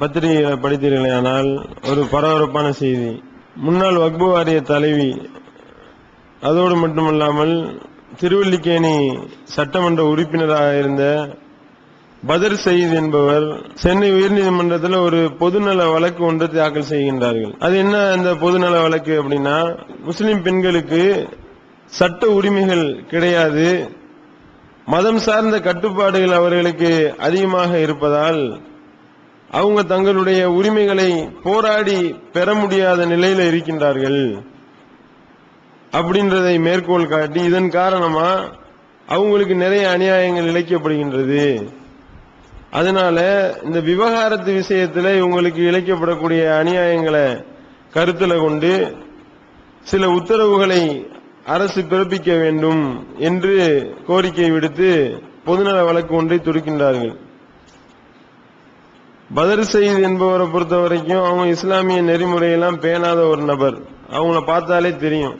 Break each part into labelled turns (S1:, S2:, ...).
S1: பத்திரிகைகளை படித்தீர்களே ஆனால் ஒரு பரபரப்பான செய்தி. முன்னாள் வக்பு வாரிய தலைவி, அதோடு மட்டுமல்லாமல் திருவல்லிக்கேணி சட்டமன்ற உறுப்பினராக இருந்த பதர் சயீத் என்பவர் சென்னை உயர்நீதிமன்றத்தில் ஒரு பொதுநல வழக்கு ஒன்று தாக்கல் செய்கின்றார்கள். அது என்ன அந்த பொதுநல வழக்கு அப்படின்னா, முஸ்லிம் பெண்களுக்கு சட்ட உரிமைகள் கிடையாது, மதம் சார்ந்த கட்டுப்பாடுகள் அவர்களுக்கு அதிகமாக இருப்பதால் அவங்க தங்களுடைய உரிமைகளை போராடி பெற முடியாத நிலையில இருக்கின்றார்கள் அப்படின்றதை மேற்கோள் காட்டி, இதன் காரணமா அவங்களுக்கு நிறைய அநியாயங்கள் இழைக்கப்படுகின்றது. அதனால இந்த விவகாரத்து விஷயத்தில் இவங்களுக்கு இழைக்கப்படக்கூடிய அநியாயங்களை கருத்துல கொண்டு சில உத்தரவுகளை அரசு பிறப்பிக்க வேண்டும் என்று கோரிக்கை விடுத்து பொதுநல வழக்கு ஒன்றை தொடுக்கின்றார்கள். பதர் சயீத் என்பவரை பொறுத்த வரைக்கும் அவங்க இஸ்லாமிய நெறிமுறையெல்லாம் பேணாத ஒரு நபர். அவங்கள பார்த்தாலே தெரியும்,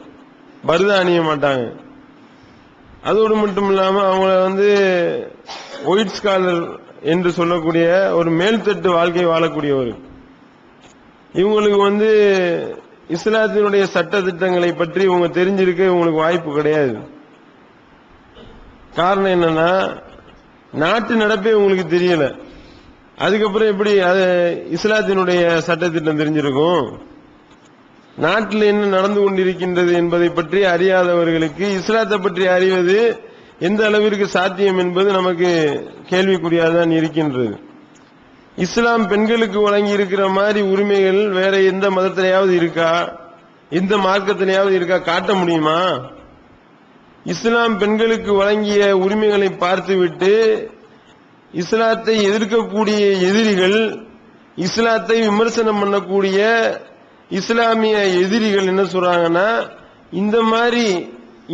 S1: பர்தா அணிய மாட்டாங்க. அதோடு மட்டும் இல்லாம அவங்கள ஒயிட் ஸ்காலர் என்று சொல்லக்கூடிய ஒரு மேல்தட்டு வாழ்க்கை வாழக்கூடியவர். இவங்களுக்கு இஸ்லாத்தினுடைய சட்ட திட்டங்களை பற்றி இவங்க தெரிஞ்சிருக்க இவங்களுக்கு வாய்ப்பு கிடையாது. காரணம் என்னன்னா, நாட்டு நடப்பே உங்களுக்கு தெரியல. அதுக்கப்புறம் எப்படி இஸ்லாத்தினுடைய சட்டத்திட்டம் தெரிஞ்சிருக்கும்? நாட்டில் என்ன நடந்து கொண்டிருக்கின்றது என்பதை பற்றி அறியாதவர்களுக்கு இஸ்லாத்தை பற்றி அறிவது எந்த அளவிற்கு சாத்தியம் என்பது நமக்கு கேள்விக்குறியாதான் இருக்கின்றது. இஸ்லாம் பெண்களுக்கு வழங்கி இருக்கிற மாதிரி உரிமைகள் வேற எந்த மதத்திலேயாவது இருக்கா? எந்த மார்க்கத்திலேயாவது இருக்கா? காட்ட முடியுமா? இஸ்லாம் பெண்களுக்கு வழங்கிய உரிமைகளை பார்த்துவிட்டு இஸ்லாத்தை எதிர்க்கக்கூடிய எதிரிகள், இஸ்லாத்தை விமர்சனம் பண்ணக்கூடிய இஸ்லாமிய எதிரிகள் என்ன சொல்றாங்கன்னா, இந்த மாதிரி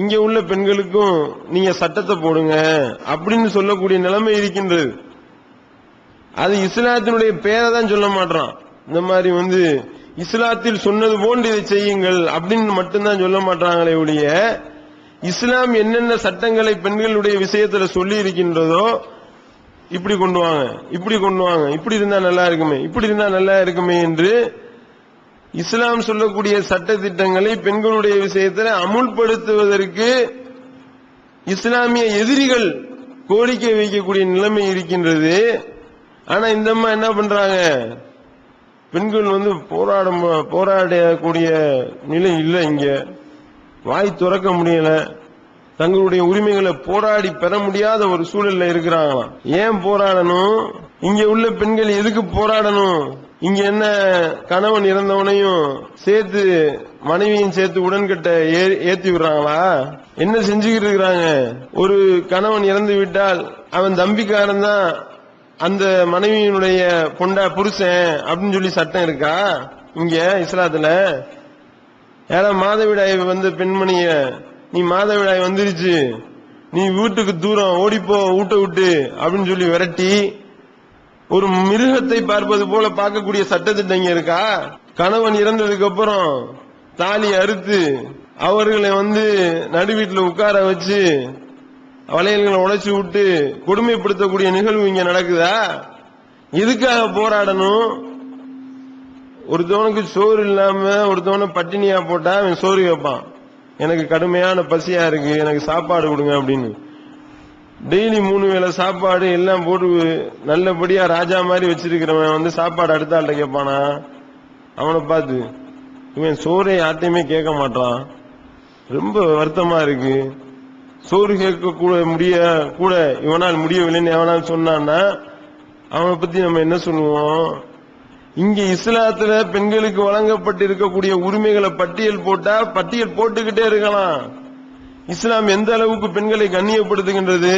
S1: இங்க உள்ள பெண்களுக்கும் நீங்க சட்டத்தை போடுங்க அப்படின்னு சொல்லக்கூடிய நிலைமை இருக்கின்றது. அது இஸ்லாத்தினுடைய பேரை தான் சொல்ல மாட்டான். இந்த மாதிரி இஸ்லாத்தில் சொன்னது போன்று இதை செய்யுங்கள் அப்படின்னு மட்டும்தான் சொல்ல மாட்டாங்களே ஒழிய, இஸ்லாம் என்னென்ன சட்டங்களை பெண்களுடைய விஷயத்துல சொல்லி இருக்கின்றதோ இப்படி கொண்டு வாங்க, இப்படி கொண்டு வாங்க, இப்படி இருந்தா நல்லா இருக்குமே, இப்படி இருந்தா நல்லா இருக்குமே என்று இஸ்லாம் சொல்லக்கூடிய சட்ட திட்டங்களை பெண்களுடைய விஷயத்தில் அமுல்படுத்துவதற்கு இஸ்லாமிய எதிரிகள் கோரிக்கை வைக்கக்கூடிய நிலைமை இருக்கின்றது. ஆனா இந்த அம்மா என்ன பண்றாங்க, பெண்கள் போராடக்கூடிய நிலை இல்லை, இங்க வாய் துறக்க முடியல, தங்களுடைய உரிமைகளை போராடி பெற முடியாத ஒரு சூழல்ல இருக்கிறாங்களாம். ஏன் போராடணும்? இங்க உள்ள பெண்கள் எதுக்கு போராடணும்? இங்க என்ன கணவன் இறந்தவனையும் சேர்த்து மனைவியும் சேர்த்து உடன்கட்டை ஏத்தி விடுறாங்களா? என்ன செஞ்சுக்கிட்டு இருக்கிறாங்க? ஒரு கணவன் இறந்து விட்டால் அவன் தம்பிக்காரன் தான் அந்த மனைவியினுடைய புருஷன் அப்படின்னு சொல்லி சட்டம் இருக்கா இங்க இஸ்லாத்துல? யாராவது மாதவிடாய் பெண்மணிய, நீ மாதவிடாய் வந்துருச்சு, நீ வீட்டுக்கு தூரம் ஓடிப்போ வீட்டை விட்டு அப்படின்னு சொல்லி விரட்டி ஒரு மிருகத்தை பார்ப்பது போல பார்க்கக்கூடிய சட்டத்திட்டம் இங்க இருக்கா? கணவன் இறந்ததுக்கு அப்புறம் தாலி அறுத்து அவர்களை நடு வீட்டுல உட்கார வச்சு வளையல்களை உடைச்சு விட்டு கொடுமைப்படுத்தக்கூடிய நிகழ்வு இங்க நடக்குதா? எதுக்காக போராடணும்? ஒருத்தவனுக்கு சோறு இல்லாம ஒருத்தவனை பட்டினியா போட்டா அவன் சோறு வைப்பான், எனக்கு கடுமையான பசியா இருக்கு, எனக்கு சாப்பாடு கொடுங்க அப்படின்னு. டெய்லி 3 வேளை சாப்பாடு எல்லாம் போட்டு நல்லபடியா ராஜா மாதிரி வச்சிருக்கிறவன் சாப்பாடு அடுத்த ஆள்கிட்ட கேட்பானா? அவனை பார்த்து இவன் சோறை யார்ட்டையுமே கேட்க மாட்டான், ரொம்ப வருத்தமா இருக்கு, சோறு கேட்க கூட இவனால் முடியவில்லைன்னு எவனால் சொன்னான்னா அவனை பத்தி நம்ம என்ன சொல்லுவோம்? இங்க இஸ்லாத்துல பெண்களுக்கு வழங்கப்பட்டிருக்கக்கூடிய உரிமைகளை பட்டியல் போட்டா பட்டியல் போட்டுக்கிட்டே இருக்கலாம். இஸ்லாம் எந்த அளவுக்கு பெண்களை கண்ணியப்படுத்துகின்றது?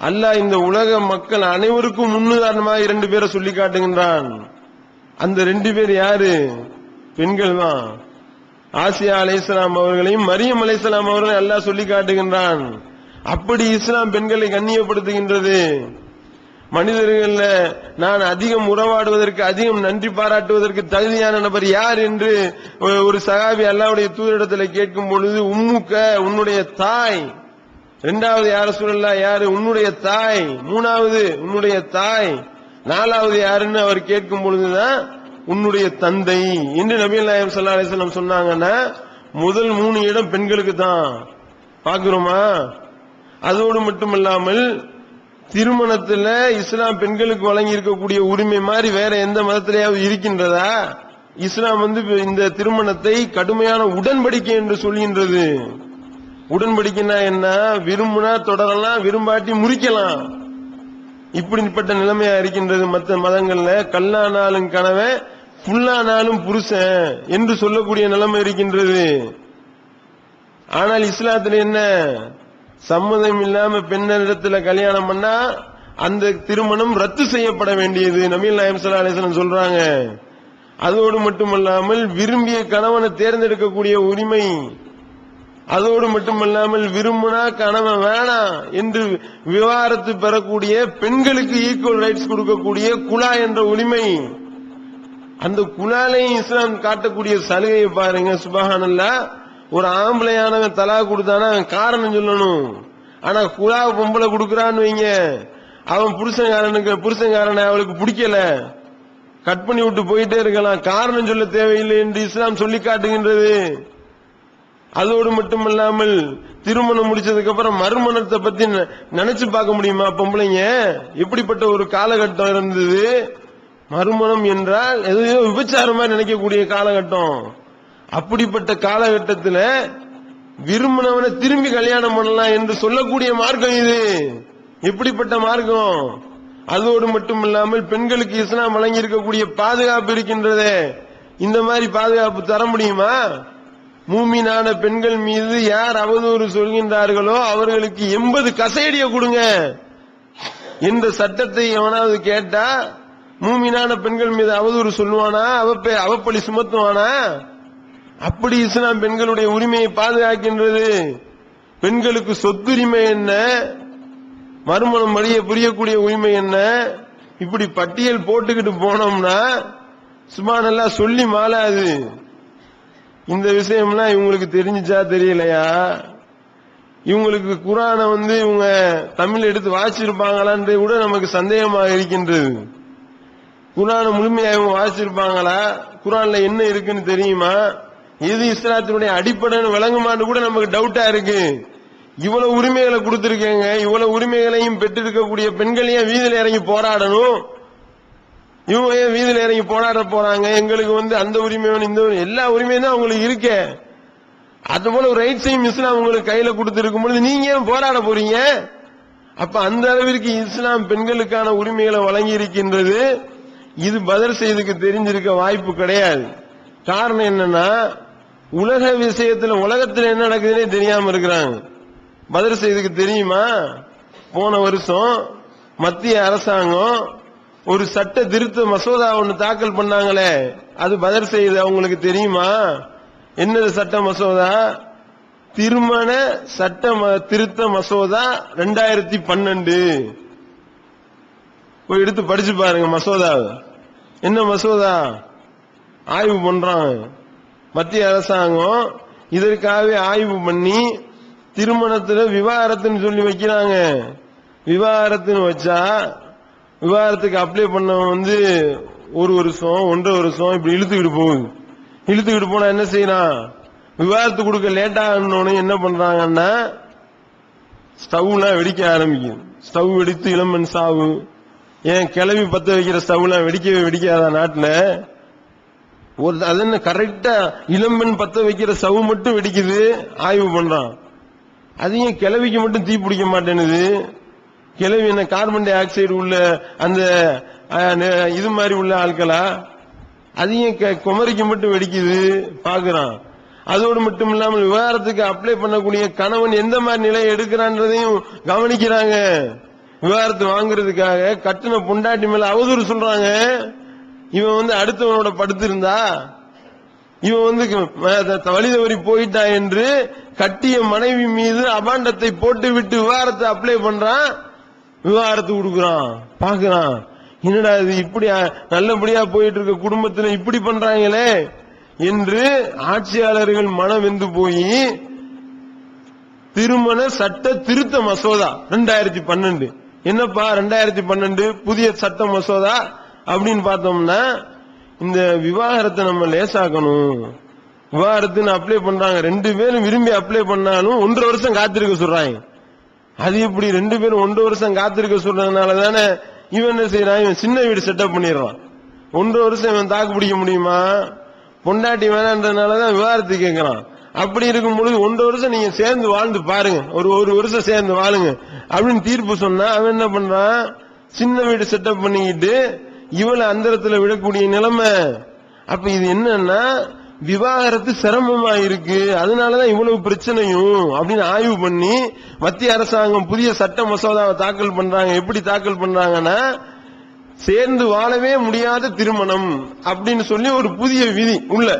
S1: அல்லாஹ் இந்த உலக மக்கள் அனைவருக்கும் முன்னுதாரணமாக 2 பேரை சொல்லி காட்டுகின்றான். அந்த 2 பேர் யாரு? பெண்கள் தான். ஆசியா அலைஹிஸ்ஸலாம் அவர்களையும் மரியம் அலைஹிஸ்ஸலாம் அவர்களையும் அல்லாஹ் சொல்லி காட்டுகின்றான். அப்படி இஸ்லாம் பெண்களை கண்ணியப்படுத்துகின்றது. மனிதர்கள் நான் அதிகம் உறவாடுவதற்கு, அதிகம் நன்றி பாராட்டுவதற்கு தகுதியான நபர் யார் என்று ஒரு சகாபி அல்லாஹ்வுடைய தூதரிடத்தில் கேட்கும் பொழுது, உம்முக்க, உன்னுடைய தாய். 2வது யார் ரசூலுல்லாஹ், யாரு? உன்னுடைய தாய். 3வது உன்னுடைய தாய். 4வது யாருன்னு அவர் கேட்கும் பொழுதுதான் உன்னுடைய தந்தை என்று நபிகள் நாயகம் ஸல்லல்லாஹு அலைஹி வஸல்லம் சொன்னாங்கன்னா முதல் 3 இடம் பெண்களுக்கு தான். பாக்குறோமா? அதோடு மட்டுமல்லாமல் திருமணத்துல இஸ்லாம் பெண்களுக்கு வழங்கி இருக்கக்கூடிய உரிமை மாதிரி வேற எந்த மதத்திலேயாவது இருக்கின்றதா? இஸ்லாம் இந்த திருமணத்தை கடுமையான உடன்படிக்கை என்று சொல்கின்றது. உடன்படிக்கைனா என்ன? விரும்பினா தொடரலாம், விரும்பாட்டி முறிக்கலாம். இப்படிப்பட்ட நிலைமையா இருக்கின்றது. மற்ற மதங்கள்ல கல்லானாலும் கணவன், புல்லானாலும் புருஷன் என்று சொல்லக்கூடிய நிலைமை இருக்கின்றது. ஆனால் இஸ்லாத்துல என்ன? சம்மதம் இல்லாம பெண்ணிடத்துல கல்யாணம் பண்ணா அந்த திருமணம் ரத்து செய்யப்பட வேண்டியது நபிகள் நாயகம் ஸல்லல்லாஹு அலைஹி வஸல்லம் சொல்றாங்க. அதோடு மட்டுமல்லாமல் விரும்பிய கணவனை தேர்ந்தெடுக்கக்கூடிய உரிமை, அதோடு மட்டுமல்லாமல் விரும்பினா கணவன் வேணாம் என்று விவாகரத்து பெறக்கூடிய பெண்களுக்கு ஈக்குவல் ரைட்ஸ் கொடுக்கக்கூடிய குலா என்ற உரிமை, அந்த குலாலையும் இஸ்லாம் காட்டக்கூடிய சலுகையை பாருங்க. சுப்ஹானல்லாஹ். ஒரு ஆம்பளையானவன் தலா கொடுத்தானா அவன் காரணம் சொல்லணும். ஆனா குலா பொம்பளை கொடுக்கறான்னு வைங்க, அவன் புருஷன்காரனை அவளுக்கு பிடிக்கல, கட் பண்ணி விட்டு போயிட்டே இருக்கலாம், காரணம் சொல்ல தேவையில்லை என்று இஸ்லாம் சொல்லி காட்டுகின்றது. அதோடு மட்டுமல்லாமல் திருமணம் முடிச்சதுக்கு அப்புறம் மறுமணத்தை பத்தி நினைச்சு பார்க்க முடியுமா பொம்பளைங்க? எப்படிப்பட்ட ஒரு காலகட்டம் இருந்தது. மறுமணம் என்றால் எதையோ விபச்சாரமா நினைக்கக்கூடிய காலகட்டம். அப்படிப்பட்ட காலகட்டத்தில் விரும்பினவனை திரும்பி கல்யாணம் பண்ணலாம் என்று சொல்லக்கூடிய மார்க்கம் இது. எப்படிப்பட்ட மார்க்கம்? அதோடு மட்டுமில்லாமல் பெண்களுக்கு இஸ்லாம் வழங்கி இருக்கக்கூடிய பாதுகாப்பு இருக்கின்றதே, இந்த மாதிரி பாதுகாப்பு தர முடியுமா? மூமினான பெண்கள் மீது யார் அவதூறு சொல்கின்றார்களோ அவர்களுக்கு 80 கசையடிய கொடுங்க என்ற சட்டத்தை எவனாவது கேட்டா மூமினான பெண்கள் மீது அவதூறு சொல்லுவானா? அவப்பழி சுமத்துவானா? அப்படி இஸ்லாம் பெண்களுடைய உரிமையை பாதுகாக்கின்றது. பெண்களுக்கு சொத்துரிமை என்ன, மறுமணம் வழியை புரியக்கூடிய உரிமை என்ன, இப்படி பட்டியல் போட்டுக்கிட்டு போனோம்னா சுப்ஹானல்லாஹ் சொல்லி மாளாது. இந்த விஷயம்லாம் இவங்களுக்கு தெரிஞ்சுச்சா தெரியலையா? இவங்களுக்கு குர்ஆனை இவங்க தமிழ் எடுத்து வாசிச்சிருப்பாங்களான்னு கூட நமக்கு சந்தேகமாக இருக்கின்றது. குர்ஆனை முழுமையாக இவங்க வாசிச்சிருப்பாங்களா? குர்ஆன்ல என்ன இருக்குன்னு தெரியுமா? எது இஸ்லாத்தினுடைய அடிப்படைன்னு விளங்குமான்னு கூட நமக்கு டவுட்டா இருக்கு. இவ்வளவு உரிமைகளை கொடுத்திருக்கேங்க, இவ்வளவு உரிமைகளையும் பெற்றிருக்கக்கூடிய பெண்கள் ஏன் வீதியில இறங்கி போராடணும்? இவங்க ஏன் வீதியில இறங்கி போராட போறாங்க? எங்களுக்கு அந்த உரிமை இந்த எல்லா உரிமையும் தான் உங்களுக்கு இருக்கே. அது போல ஒரு ரைட்ஸையும் இஸ்லாம் உங்களுக்கு கையில கொடுத்திருக்கும் பொழுது நீங்க ஏன் போராட போறீங்க? அப்ப அந்த அளவிற்கு இஸ்லாம் பெண்களுக்கான உரிமைகளை வழங்கி இருக்கின்றது. இது பதர் செய்துக்கு தெரிஞ்சிருக்க வாய்ப்பு கிடையாது. காரணம் என்னன்னா உலக விஷயத்துல உலகத்துல என்ன நடக்குதுன்னே தெரியாம இருக்கிறாங்க. பதர் செய்துக்கு தெரியுமா? போன வருஷம் மத்திய அரசாங்கம் ஒரு சட்ட திருத்த மசோதா ஒன்று தாக்கல் பண்ணாங்களே, அது பதர் செய்து அவங்களுக்கு தெரியுமா? என்னது சட்ட மசோதா? திருமண சட்ட திருத்த மசோதா 2012. போய் எடுத்து படிச்சு பாருங்க மசோதா. என்ன மசோதா? ஆய்வு பண்றாங்க மத்திய அரசாங்கம். இதற்காகவே ஆய்வு பண்ணி திருமணத்துல விவாகரத்துன்னு சொல்லி வைக்கிறாங்க. விவாகரத்துன்னு வச்சா விவாகரத்துக்கு அப்ளை பண்ண 1 வருஷம் 1.5 வருஷம் இப்படி இழுத்துக்கிட்டு போகுது. இழுத்துக்கிட்டு போனா என்ன செய்யறான்? விவாகரத்து கொடுக்க லேட்டா என்ன பண்றாங்கன்னா ஸ்டவ்லாம் வெடிக்க ஆரம்பிக்கும். ஸ்டவ் வெடித்து இளம்பெண் சாவு. ஏன் கிளவி பத்த வைக்கிற ஸ்டவ்லாம் வெடிக்காதா நாட்டுல? அது என்ன கரெக்டா இளம்பெண் பத்த வைக்கிற ஸ்டவ் மட்டும் வெடிக்குது, ஆய்வு பண்றான். அது ஏன் கிளவிக்கு மட்டும் தீ பிடிக்க மாட்டேனுது? கிளவி என்ன கார்பன் டை ஆக்சைடு உள்ள அந்த இது மாதிரி உள்ள ஆட்களா? அது ஏன் குமரிக்கு மட்டும் வெடிக்குது பாக்குறான். அதோடு மட்டும் இல்லாமல் விவாகரத்துக்கு அப்ளை பண்ணக்கூடிய கணவன் எந்த மாதிரி நிலையை எடுக்கிறான்றதையும் கவனிக்கிறாங்க. விவாகரத்து வாங்குறதுக்காக கட்டின பொண்டாட்டி மேல அவதூறு சொல்றாங்க. இவன் அடுத்தவனோட படுத்திருந்தா, இவன் வழி தவறி போயிட்டா என்று கட்டிய மனைவி மீது அபாண்டத்தை போட்டு விட்டு விவாகரத்தை அப்ளை பண்றான், விவாகரத்து கொடுக்கறான். பாக்குறான், என்னடா இது இப்படி நல்லபடியா போயிட்டு இருக்க குடும்பத்துல இப்படி பண்றாங்களே என்று ஆட்சியாளர்கள் மனம் வெந்து போய் திருமண சட்ட திருத்த மசோதா 2012 என்னப்பா 2012 புதிய சட்ட மசோதா அப்படின்னு பார்த்தோம்னா, இந்த விவாகரத்தை நம்ம லேசாக்கணும். விவாகரத்துன்னு அப்ளை பண்றாங்க, 2 பேரும் விரும்பி அப்ளை பண்ணாலும் 1.5 வருஷம் காத்திருக்க சொல்றாங்க. அது எப்படி 2 பேரும் 1.5 வருஷம் காத்திருக்க சொல்றதுனால தானே இவன் என்ன செய்யறான், இவன் சின்ன வீடு செட்டப் பண்ணிடுறான். 1.5 வருஷம் இவன் தாக்கு பிடிக்க முடியுமா? பொண்டாட்டி வேணான்றதுனாலதான் விவாகரத்து கேட்கறான். அப்படி இருக்கும் பொழுது 1.5 வருஷம் நீங்க சேர்ந்து வாழ்ந்து பாருங்க, ஒரு வருஷம் சேர்ந்து வாழுங்க அப்படின்னு தீர்ப்பு சொன்னா, அவன் என்ன பண்றான், சின்ன வீடு செட்டப் பண்ணிக்கிட்டு இவளை அந்தரத்துல விடக்கூடிய நிலைமை. அப்ப இது என்னன்னா, விவாகரத்து சிரமமா இருக்கு, அதனாலதான் இவ்வளவு பிரச்சனையும் அப்படின்னு ஆய்வு பண்ணி மத்திய அரசாங்கம் புதிய சட்ட மசோதாவை தாக்கல் பண்றாங்க. எப்படி தாக்கல் பண்றாங்கன்னா, சேர்ந்து வாழவே முடியாத திருமணம் அப்படின்னு சொல்லி ஒரு புதிய விதி உள்ள.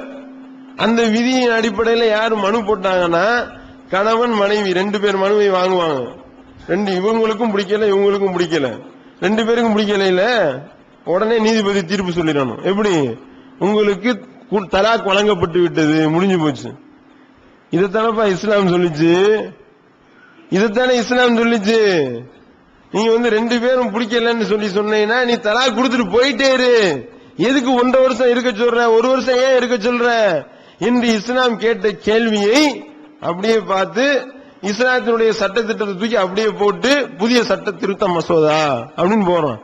S1: அந்த விதியின் அடிப்படையில் யாரு மனு போட்டாங்கன்னா, கணவன் மனைவி 2 பேர் மனுவை வாங்குவாங்க. இவங்களுக்கும் பிடிக்கல இவங்களுக்கும் பிடிக்கல, 2 பேருக்கும் பிடிக்கல, இல்ல உடனே நீதிபதி தீர்ப்பு சொல்லிடணும். எப்படி, உங்களுக்கு தலாக் வழங்கப்பட்டு விட்டது, முடிஞ்சு போச்சு. இதைத்தானப்பா இஸ்லாம் சொல்லிச்சு, இதைத்தானே இஸ்லாம் சொல்லிச்சு. நீங்க 2 பேரும் பிடிக்கலன்னு சொன்னீங்கன்னா நீ தலாக் கொடுத்துட்டு போயிட்டே இரு, எதுக்கு 1.5 வருஷம் இருக்க சொல்ற, 1 வருஷம் ஏன் இருக்க சொல்ற என்று இஸ்லாம் கேட்ட கேள்வியை அப்படியே பார்த்து இஸ்லாத்தினுடைய சட்ட திட்டத்தை தூக்கி அப்படியே போட்டு புதிய சட்ட திருத்த மசோதா அப்படின்னு போறோம்.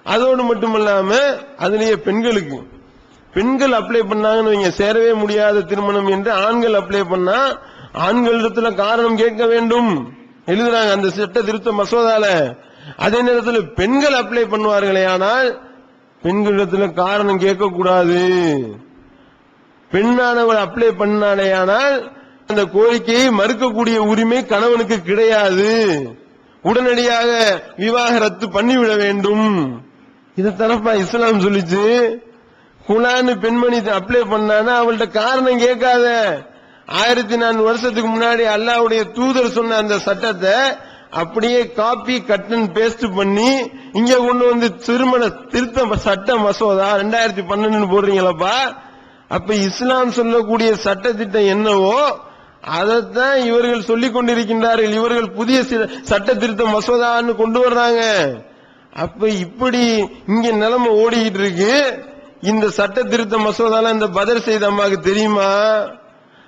S1: அதோடு மட்டுமல்லாம அதுலயே பெண்கள் அப்ளை பண்ணாங்கன்னு வைங்க, சேரவே முடியாத திருமணம் என்று ஆண்கள் அப்ளை பண்ணா ஆண்களிடத்துல காரணம் கேட்க வேண்டும் எழுதுறாங்க அந்த சட்ட திருத்த மசோதால. அதே நேரத்தில் பெண்கள் அப்ளை பண்ணுவார்களே, ஆனால் பெண்களிடத்துல காரணம் கேட்க கூடாது. பெண்ணானவள் அப்ளை பண்ணாலேயானால் அந்த கோரிக்கையை மறுக்கக்கூடிய உரிமை கணவனுக்கு கிடையாது, உடனடியாக விவாகரத்து பண்ணிவிட வேண்டும். இதை தரப்பா இஸ்லாம் சொல்லிச்சு. குலான்னு பெண்மணி அப்ளை பண்ணானா அவள்கிட்ட காரணம் கேட்காத. 1400 வருஷத்துக்கு முன்னாடி அல்லாஹ்வுடைய தூதர் சொன்ன அந்த சட்டத்தை அப்படியே காப்பி கட் அண்ட் பேஸ்ட் பண்ணி இங்க கொண்டு வந்து திருமண திருத்த சட்ட மசோதா 2012 போடுறீங்களப்பா. அப்ப இஸ்லாம் சொல்லக்கூடிய சட்ட திட்டம் என்னவோ அதைத்தான் இவர்கள் சொல்லிக் கொண்டிருக்கின்றார்கள். இவர்கள் புதிய சட்ட திருத்த மசோதான்னு கொண்டு வர்றாங்க. அப்ப இப்படி இங்க நிலைமை ஓடிக்கிட்டு இருக்கு. இந்த சட்ட திருத்த மசோதால இந்த பதர் செய்த அம்மாவுக்கு தெரியுமா?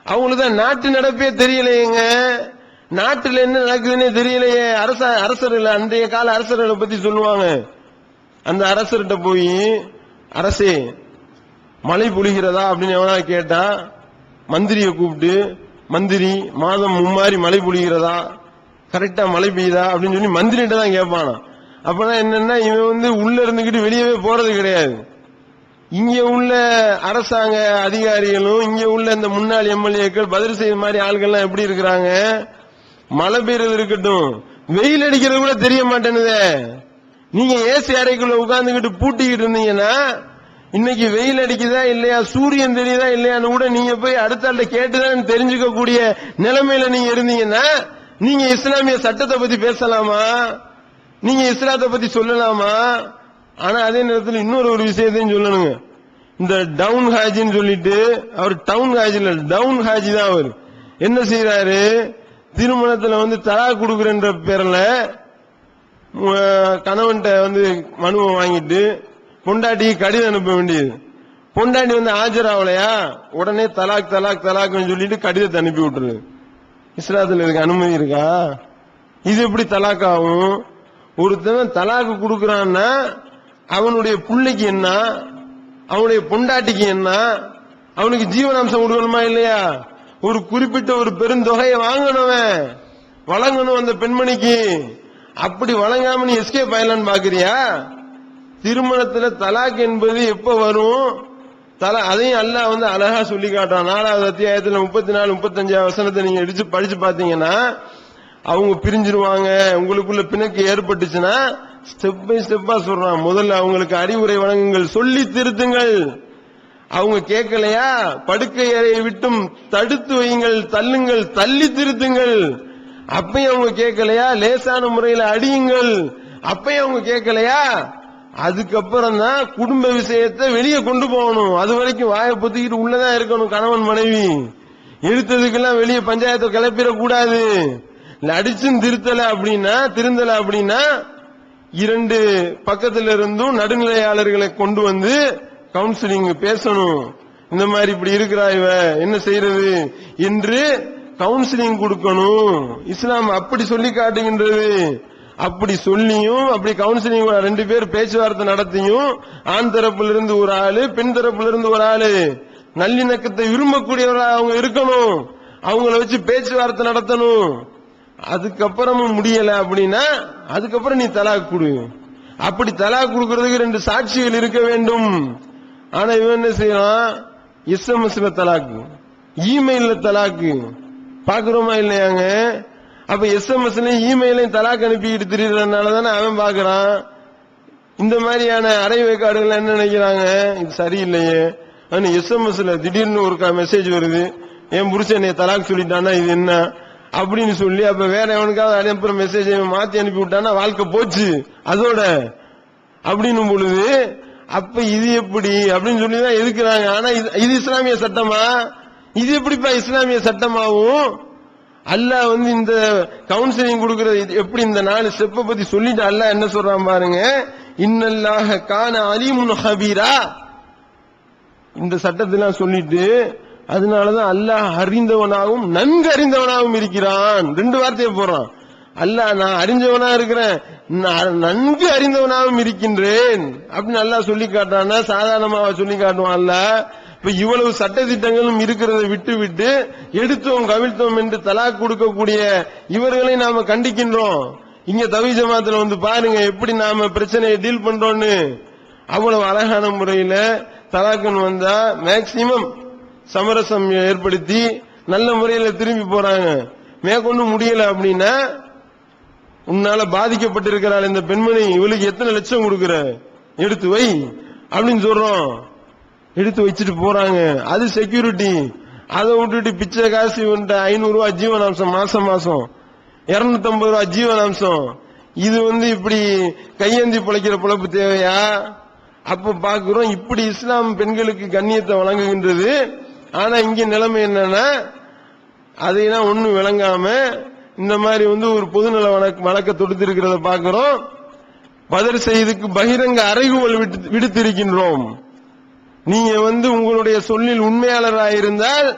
S1: அவங்களுக்கு தான் நாட்டு நடப்பே தெரியலையேங்க. நாட்டில் என்ன நடக்குதுன்னே தெரியலையே. அரசர்கள் அன்றைய கால அரசர்களை பத்தி சொல்லுவாங்க. அந்த அரசர்கிட்ட போய், அரசே மழை பொழிகிறதா அப்படின்னு எவனா கேட்டா, மந்திரிய கூப்பிட்டு, மந்திரி மாதம் மும்மாரி மழை பொழிகிறதா, கரெக்டா மழை பெய்யுதா அப்படின்னு சொல்லி மந்திரிகிட்ட தான் கேட்பானா. அப்பனா என்னன்னா, இவன் உள்ள இருந்துகிட்டு வெளியவே போறது கிடையாது. இங்க உள்ள அரசாங்க அதிகாரிகளும் இங்க உள்ள இந்த முன்னாள் எம்எல்ஏக்கள் பதில் செய்த மாதிரி ஆள்கள்லாம் எப்படி இருக்கிறாங்க, மழை பெய்யறது இருக்கட்டும், வெயில் அடிக்கிறது கூட தெரிய மாட்டேன்னுதே. நீங்க ஏசி அறைக்குள்ள உட்கார்ந்துகிட்டு பூட்டிக்கிட்டு இருந்தீங்கன்னா இன்னைக்கு வெயில் அடிக்குதா இல்லையா, சூரியன் தெரியுதா இல்லையான்னு கூட நீங்க போய் அடுத்த ஆள்கிட்ட கேட்டுதான் தெரிஞ்சுக்க கூடிய நிலைமையில நீங்க இருந்தீங்கன்னா நீங்க இஸ்லாமிய சட்டத்தை பத்தி பேசலாமா, நீங்க இஸ்லாத்தை பத்தி சொல்லலாமா? ஆனா அதே நேரத்தில் இன்னொரு விஷயத்தையும் சொல்லணுங்க. இந்த டவுன் ஹாஜின்னு சொல்லிட்டு, அவர் டவுன் ஹாஜி இல்ல, டவுன் ஹாஜி தான். அவர் என்ன செய்யறாரு, திருமணத்துல தலாக் கொடுக்குறன்ற பேர்ல கணவன்கிட்ட மனுவை வாங்கிட்டு பொண்டாட்டி கடிதம் அனுப்ப வேண்டியது. பொண்டாட்டி ஆஜராவலையா, உடனே தலாக் தலாக் தலாக்னு சொல்லிட்டு கடிதத்தை அனுப்பி விட்டுரு. இஸ்லாத்துல இதுக்கு அனுமதி இருக்கா? இது எப்படி தலாக் ஆகும்? ஒருத்தவன் தலாக்கு கொடுக்கறான்னா அவனுடைய பிள்ளைக்கு என்ன, அவனுடைய பொண்டாட்டிக்கு என்ன, அவனுக்கு ஜீவனாம்சம் கொடுக்கணுமா இல்லையா? ஒரு குறிப்பிட்ட ஒரு பெருந்தொகையை வாங்கணுவன், வழங்கணும் அந்த பெண்மணிக்கு. அப்படி வழங்காம நீ எஸ்கேப் ஆயிடலான்னு பாக்குறியா? திருமணத்துல தலாக் என்பது எப்ப வரும்? அதையும் அல்லாஹ் அழகா சொல்லி காட்டுறான். 4வது அத்தியாயத்துல 34, 35 வசனத்தை நீங்க படிச்சு பாத்தீங்கன்னா, அவங்க பிரிஞ்சிருவாங்க, உங்களுக்குள்ள பிணக்கு ஏற்பட்டுச்சுன்னா ஸ்டெப் பை ஸ்டெப்பா சொல்றான். முதல்ல அவங்களுக்கு அறிவுரை வழங்குங்கள், சொல்லி திருத்துங்கள். அவங்க கேட்கலையா, படுக்கை அறையை விட்டும் தடுத்து வையுங்கள், தள்ளுங்கள், தள்ளி திருத்துங்கள். அப்பயும் அவங்க கேட்கலையா, லேசான முறையில் அடியுங்கள். அப்பயும் அவங்க கேட்கலையா, அதுக்கப்புறம் தான் குடும்ப விஷயத்தை வெளியே கொண்டு போகணும். அது வரைக்கும் வாயை பொத்திக்கிட்டு உள்ளதான் இருக்கணும் கணவன் மனைவி. எடுத்ததுக்கெல்லாம் வெளியே பஞ்சாயத்தை கிளப்பிடக்கூடாது. அடிச்சும் திருந்தல அப்படின்னா 2 பக்கத்துல இருந்தும் நடுநிலையாளர்களை கொண்டு வந்து கவுன்சிலிங் பேசணும். இந்த மாதிரி இப்படி இருக்கிறா இவ என்ன செய்யறது என்று கவுன்சிலிங் கொடுக்கணும். இஸ்லாம் அப்படி சொல்லி காட்டுகின்றது. அப்படி சொல்லியும் அப்படி கவுன்சிலிங் 2 பேர் பேச்சுவார்த்தை நடத்தியும் ஆண் தரப்புல இருந்து ஒரு ஆளு பெண் தரப்புல இருந்து ஒரு ஆளு நல்லிணக்கத்தை விரும்பக்கூடியவராக அவங்க இருக்கணும். அவங்கள வச்சு பேச்சுவார்த்தை நடத்தணும். அதுக்கப்புறமும் முடியல அப்படின்னா அதுக்கப்புறம் நீ தலாக் கொடு. அப்படி தலாக் கொடுக்கறதுக்கு 2 சாட்சிகள் இருக்க வேண்டும். ஆனா இவன் என்ன செய்யறான்? எஸ்எம்எஸ்ல தலாக்கு, இமெயில்ல தலாக்கு பாக்குறோமா இல்லையாங்க? அப்ப எஸ்எம்எஸ்லயும் இமெயிலையும் தலாக்கு அனுப்பிக்கிட்டு திரியறதுனாலதானே அவன் பாக்குறான். இந்த மாதிரியான அரை வேக்காடுகள் என்ன நினைக்கிறாங்க? இது சரியில்லையே. எஸ்எம்எஸ்ல திடீர்னு ஒரு மெசேஜ் வருது, என் புருஷன் என்னை தலாக் சொல்லிட்டானா இது என்ன அப்படின்னு சொல்லி, அப்ப வேற எவனுக்காவது அனுப்புற மெசேஜ் மாத்தி அனுப்பி விட்டானா வாழ்க்கை போச்சு அதோட அப்படின்னு பொழுது, அப்ப இது எப்படி அப்படின்னு சொல்லிதான் எதுக்குறாங்க. ஆனா இது இஸ்லாமிய சட்டமா? இது எப்படிப்பா இஸ்லாமிய சட்டமாவும்? அல்லாஹ் வந்து இந்த கவுன்சிலிங் கொடுக்கறது எப்படி இந்த 4 ஸ்டெப்பை பத்தி சொல்லிட்டு அல்லாஹ் என்ன சொல்றான் பாருங்க, இன்னல்லாஹ கான அலீமுன் ஹபீரா. இந்த சட்டத்தெல்லாம் சொல்லிட்டு அதனாலதான் அல்லாஹ் அறிந்தவனாகவும் நன்கு அறிந்தவனாகவும் இருக்கிறான். 2 வார்த்தையை போடுறான். அல்லாஹ் நான் அறிஞ்சவனா இருக்கிறேன், நன்கு அறிந்தவனாகவும் இருக்கின்றேன் அப்படின்னு அல்லாஹ் சொல்லி காட்டுறான்னா சாதாரணமாக சொல்லி காட்டுவான் அல்லாஹ். இப்ப இவ்வளவு சட்ட திட்டங்களும் இருக்கிறத விட்டு விட்டு எடுத்தோம் கவிழ்த்தோம் என்று தலாக் கொடுக்கக்கூடிய இவர்களை நாம கண்டிக்கின்றோம். இங்க தவி ஜமாத்துல வந்து பாருங்க எப்படி நாம பிரச்சனையை டீல் பண்றோம்னு. அவ்வளவு அழகான முறையில தலாக்குன்னு வந்தா மேக்சிமம் சமரசம் ஏற்படுத்தி நல்ல முறையில திரும்பி போறாங்க. மேற்கொண்டு முடியல அப்படின்னா, உன்னால பாதிக்கப்பட்டிருக்கிறாள் இந்த பெண்மணி, இவளுக்கு எத்தனை லட்சம் கொடுக்கிற எடுத்து வை அப்படின்னு சொல்றோம். எடுத்து வச்சுட்டு போறாங்க. அது செக்யூரிட்டி. அதை விட்டுட்டு பிச்சை காசு 500 ரூபாய் ஜீவனாம்சம், மாசம் மாசம் 250 ரூபாய் ஜீவனாம்சம். இது வந்து இப்படி கையேந்தி பிழைக்கிற பிழைப்பு தேவையா? அப்ப பாக்குறோம் இப்படி இஸ்லாம் பெண்களுக்கு கண்ணியத்தை வழங்குகின்றது. ஆனா இங்க நிலைமை என்னன்னா, அதையெல்லாம் ஒண்ணும் விளங்காம இந்த மாதிரி வந்து ஒரு பொதுநல வழக்க தொடுத்திருக்கிறத பாக்குறோம். பதர் செய்துக்கு பகிரங்க அறைகூவல் விடுத்திருக்கின்றோம். நீங்க வந்து உங்களுடைய சொல்லில் உண்மையாளராயிருந்தால்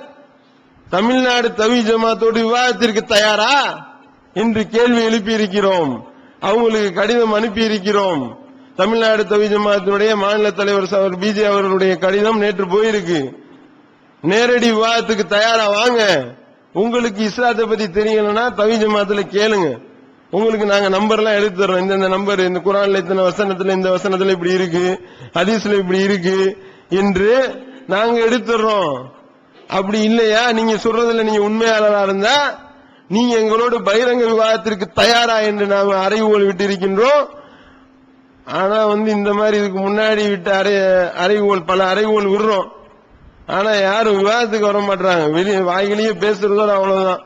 S1: தமிழ்நாடு தவி ஜமாத்தோடு விவாதத்திற்கு தயாரா என்று கேள்வி எழுப்பி இருக்கிறோம். அவங்களுக்கு கடிதம் அனுப்பி இருக்கிறோம். தமிழ்நாடு தவி ஜமாத்தினுடைய மாநில தலைவர் பிஜே அவர்களுடைய கடிதம் நேற்று போயிருக்கு. நேரடி விவாதத்துக்கு தயாரா வாங்க. உங்களுக்கு இஸ்லாத்தை பத்தி தெரியலன்னா தவி ஜமாத்துல கேளுங்க. உங்களுக்கு நாங்க நம்பர்லாம் எடுத்து தர்றோம். இந்த நம்பர் இந்த குர்ஆன்ல இத்தனை வசனத்துல இந்த வசனத்துல இப்படி இருக்கு, ஹதீஸ்ல இப்படி இருக்கு என்று நாங்க எடுத்துறோம். அப்படி இல்லையா, நீங்க சொல்றதுல நீங்க உண்மையாளரா இருந்தா நீங்க எங்களோடு பகிரங்க விவாதத்திற்கு தயாரா என்று நாம அறைகூவல் விட்டு இருக்கின்றோம். ஆனா வந்து இந்த மாதிரி இதுக்கு முன்னாடி விட்டு அறைகூவல் பல அறைகூவல் விடுறோம். ஆனா யாரும் விவாதத்துக்கு வர மாட்டாங்க. வெளியே வாய்களையே பேசுறதோட அவ்வளவுதான்.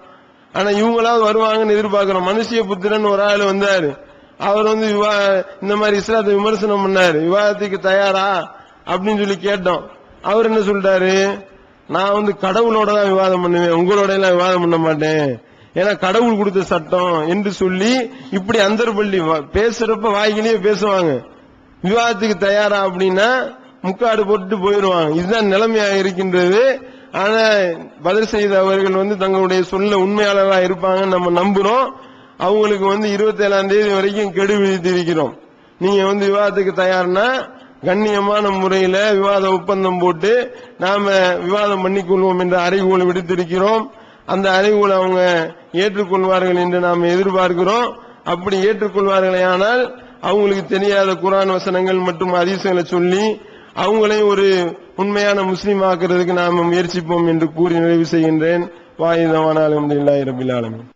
S1: ஆனா இவங்களாவது வருவாங்கன்னு எதிர்பார்க்கிறோம். மனுஷிய புத்திரன் ஒரு ஆள் வந்தாரு. அவர் வந்து இந்த மாதிரி இஸ்லாத்தை விமர்சனம் பண்ணாரு. விவாதத்துக்கு தயாரா அப்படின்னு சொல்லி கேட்டோம். அவர் என்ன சொல்லிட்டாரு, நான் வந்து கடவுளோட தான் விவாதம் பண்ணுவேன், உங்களோட எல்லாம் விவாதம் பண்ண மாட்டேன், ஏன்னா கடவுள் கொடுத்த சட்டம் என்று சொல்லி இப்படி அந்தர்பள்ளி பேசுறப்ப வாய்களையே பேசுவாங்க. விவாதத்துக்கு தயாரா அப்படின்னா முக்காடு போட்டு போயிருவாங்க. இதுதான் நிலைமையாக இருக்கின்றது. ஆனா பதில் செய்த அவர்கள் வந்து தங்களுடைய சொல்ல உண்மையாளராக இருப்பாங்கன்னு நம்ம நம்புறோம். அவங்களுக்கு வந்து 27ஆம் தேதி வரைக்கும் கெடு விதித்திருக்கிறோம். நீங்க வந்து விவாதத்துக்கு தயார்னா கண்ணியமான முறையில விவாத ஒப்பந்தம் போட்டு நாம விவாதம் பண்ணிக்கொள்வோம் என்ற அறைகூவல் விடுத்திருக்கிறோம். அந்த அறைகூவலை அவங்க ஏற்றுக்கொள்வார்கள் என்று நாம் எதிர்பார்க்கிறோம். அப்படி ஏற்றுக்கொள்வார்களே ஆனால் அவங்களுக்கு தெரியாத குர்ஆன் வசனங்கள் மற்றும் ஹதீஸ்களை சொல்லி அவங்களையும் ஒரு உண்மையான முஸ்லீம் ஆக்குறதுக்கு நாம முயற்சிப்போம் என்று கூறி நிறைவு செய்கின்றேன். வாயிதவான அல்ஹம்துலில்லாஹி ரப்பில் ஆலமீன்.